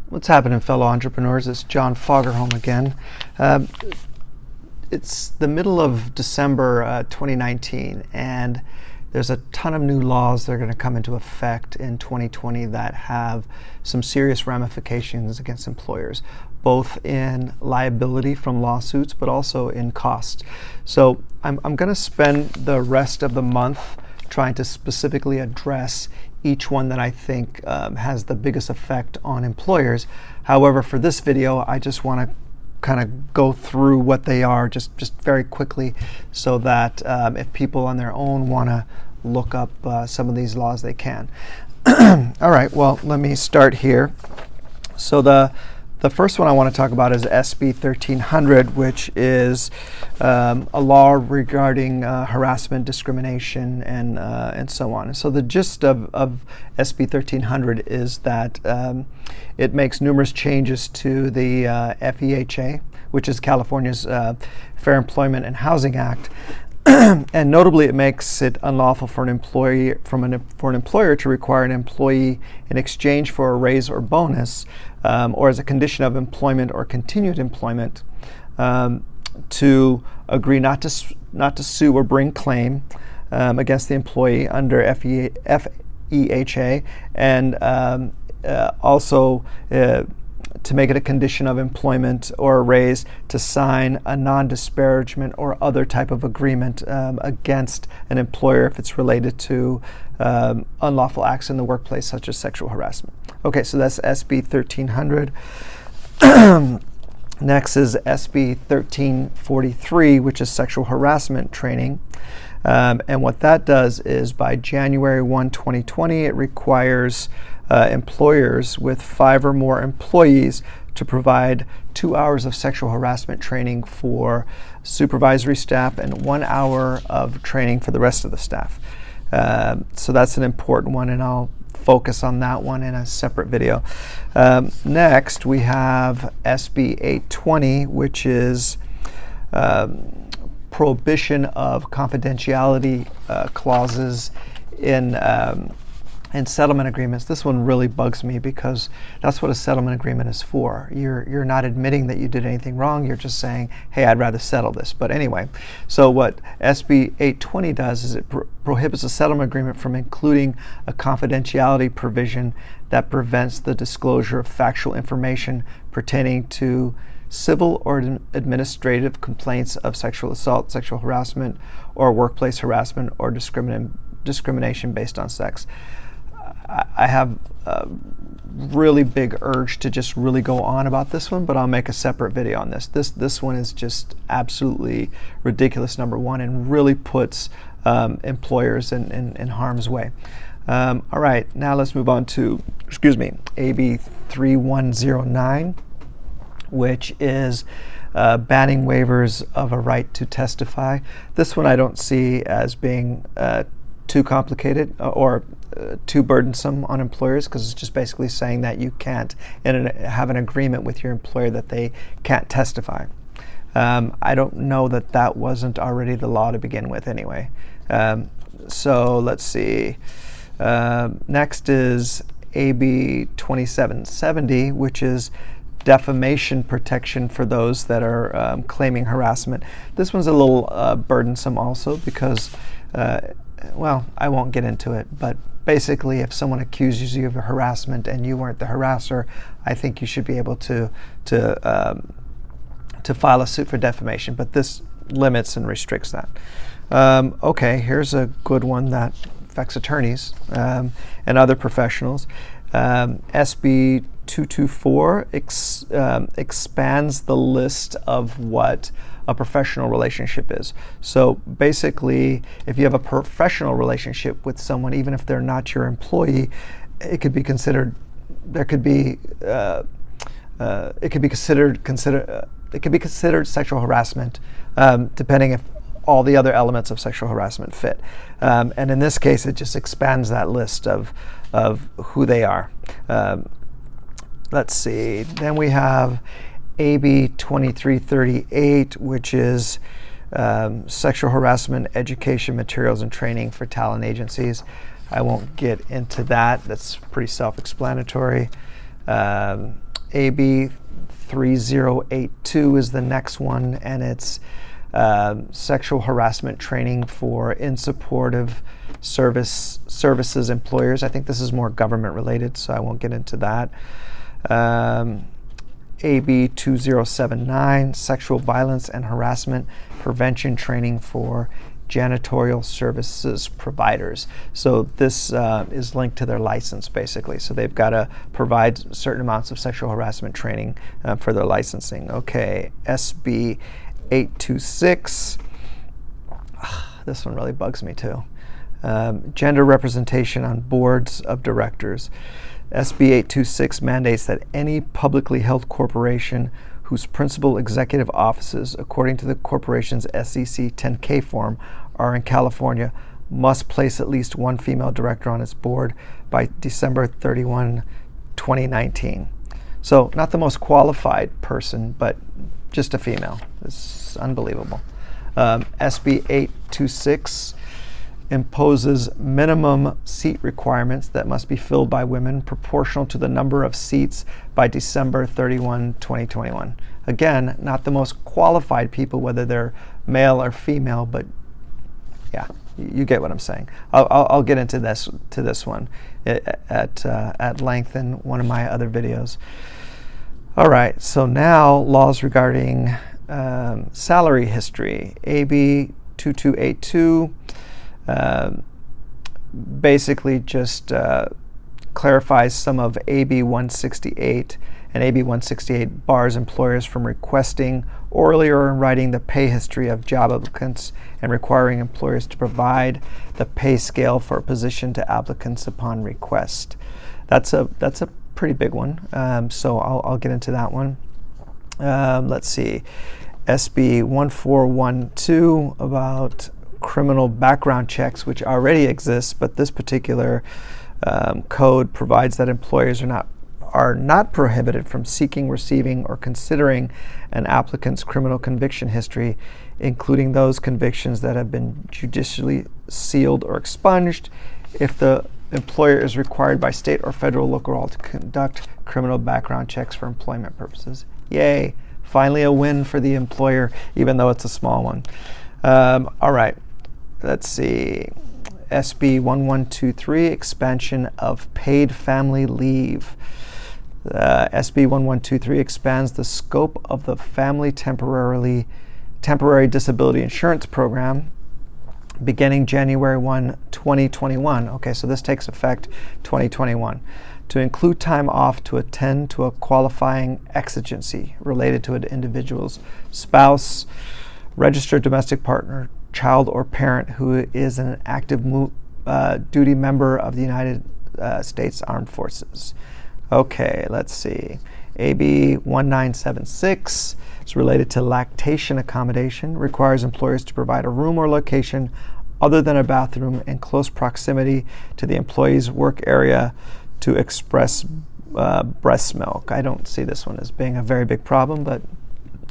What's happening, fellow entrepreneurs? It's John Foggerholm again. It's the middle of December 2019, and there's a ton of new laws that are going to come into effect in 2020 that have some serious ramifications against employers, both in liability from lawsuits, but also in cost. So I'm going to spend the rest of the month trying to specifically address each one that I think has the biggest effect on employers. However, for this video, I just want to kind of go through what they are just very quickly, so that if people on their own want to look up some of these laws, they can. All right, well, let me start here. So the first one I want to talk about is SB 1300, which is a law regarding harassment, discrimination, and so on. So the gist of SB 1300 is that it makes numerous changes to the FEHA, which is California's Fair Employment and Housing Act. And notably, it makes it unlawful for an employer to require an employee, in exchange for a raise or bonus, or as a condition of employment or continued employment, to agree not to sue or bring claim against the employee under FEHA, and also to make it a condition of employment or a raise to sign a non-disparagement or other type of agreement against an employer if it's related to unlawful acts in the workplace, such as sexual harassment. Okay, so that's SB 1300. Next is SB 1343, which is sexual harassment training. And what that does is, by January 1, 2020, it requires employers with 5 or more employees to provide 2 hours of sexual harassment training for supervisory staff and 1 hour of training for the rest of the staff. So that's an important one, and I'll focus on that one in a separate video. Next, we have SB 820, which is prohibition of confidentiality clauses in settlement agreements. This one really bugs me, because that's what a settlement agreement is for. You're not admitting that you did anything wrong. You're just saying, hey, I'd rather settle this. But anyway, so what SB 820 does is it prohibits a settlement agreement from including a confidentiality provision that prevents the disclosure of factual information pertaining to civil or administrative complaints of sexual assault, sexual harassment, or workplace harassment or discrimination based on sex. I have a really big urge to just really go on about this one, but I'll make a separate video on this. This one is just absolutely ridiculous, number one, and really puts employers in harm's way. All right, now let's move on to, AB 3109, which is banning waivers of a right to testify. This one I don't see as being too complicated or too burdensome on employers, because it's just basically saying that you can't have an agreement with your employer that they can't testify. I don't know that that wasn't already the law to begin with anyway. So let's see. Next is AB 2770, which is defamation protection for those that are claiming harassment. This one's a little burdensome also, because well, I won't get into it, but basically, if someone accuses you of harassment and you weren't the harasser, I think you should be able to file a suit for defamation. But this limits and restricts that. Okay, here's a good one that affects attorneys and other professionals. SB 224 expands the list of what a professional relationship is. So basically, if you have a professional relationship with someone, even if they're not your employee, it could be considered. It could be considered sexual harassment, depending if all the other elements of sexual harassment fit. And in this case, it just expands that list of who they are. Let's see. Then we have AB 2338, which is sexual harassment education materials and training for talent agencies. I won't get into that. That's pretty self-explanatory. AB 3082 is the next one, and it's sexual harassment training for insupportive services employers. I think this is more government related, so I won't get into that. AB 2079, sexual violence and harassment prevention training for janitorial services providers. So this is linked to their license, basically. So they've got to provide certain amounts of sexual harassment training for their licensing. Okay, SB 826. This one really bugs me too. Gender representation on boards of directors. SB 826 mandates that any publicly held corporation whose principal executive offices, according to the corporation's SEC 10K form, are in California, must place at least one female director on its board by December 31, 2019. So not the most qualified person, but just a female. It's unbelievable. SB 826 imposes minimum seat requirements that must be filled by women proportional to the number of seats by December 31, 2021. Again, not the most qualified people, whether they're male or female, but yeah, you get what I'm saying. I'll get into this one at length in one of my other videos. All right, so now laws regarding salary history. AB 2282 basically just clarifies some of AB 168, and AB 168 bars employers from requesting orally or in writing the pay history of job applicants and requiring employers to provide the pay scale for a position to applicants upon request. That's a pretty big one, so I'll get into that one. Let's see, SB 1412 about criminal background checks, which already exists, but this particular code provides that employers are not prohibited from seeking, receiving, or considering an applicant's criminal conviction history, including those convictions that have been judicially sealed or expunged, if the employer is required by state or federal local law to conduct criminal background checks for employment purposes. Yay! Finally a win for the employer, even though it's a small one. All right, let's see. SB 1123, expansion of paid family leave. SB 1123 expands the scope of the Family Temporary Disability Insurance Program beginning January 1, 2021. Okay, so this takes effect 2021 to include time off to attend to a qualifying exigency related to an individual's spouse, registered domestic partner, child, or parent who is an active duty member of the United States Armed Forces. Okay, let's see. AB 1976 is related to lactation accommodation, requires employers to provide a room or location other than a bathroom in close proximity to the employee's work area to express breast milk. I don't see this one as being a very big problem, but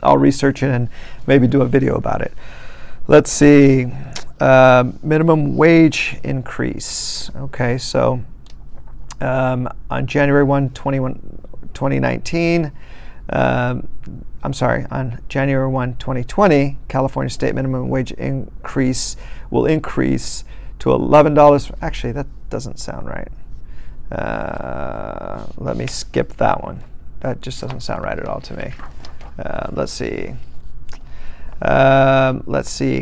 I'll research it and maybe do a video about it. Let's see, minimum wage increase. Okay, so on January 1, 2019, on January 1, 2020, California state minimum wage will increase to $11. Actually, that doesn't sound right. Let me skip that one. That just doesn't sound right at all to me. Let's see.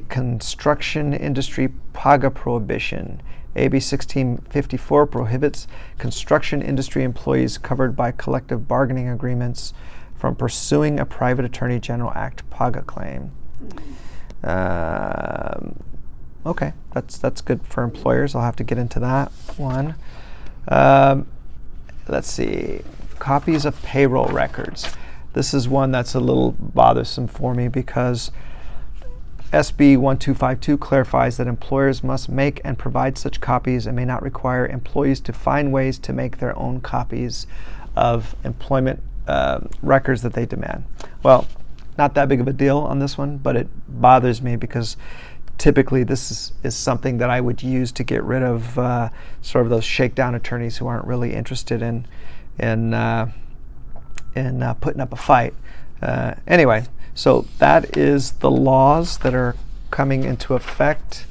Construction industry PAGA prohibition. AB 1654 prohibits construction industry employees covered by collective bargaining agreements from pursuing a Private Attorney General Act PAGA claim. Okay, that's good for employers. I'll have to get into that one. Let's see, copies of payroll records. This is one that's a little bothersome for me because SB 1252 clarifies that employers must make and provide such copies and may not require employees to find ways to make their own copies of employment records that they demand. Well, not that big of a deal on this one, but it bothers me because typically this is something that I would use to get rid of sort of those shakedown attorneys who aren't really interested in in putting up a fight. Anyway, so that is the laws that are coming into effect.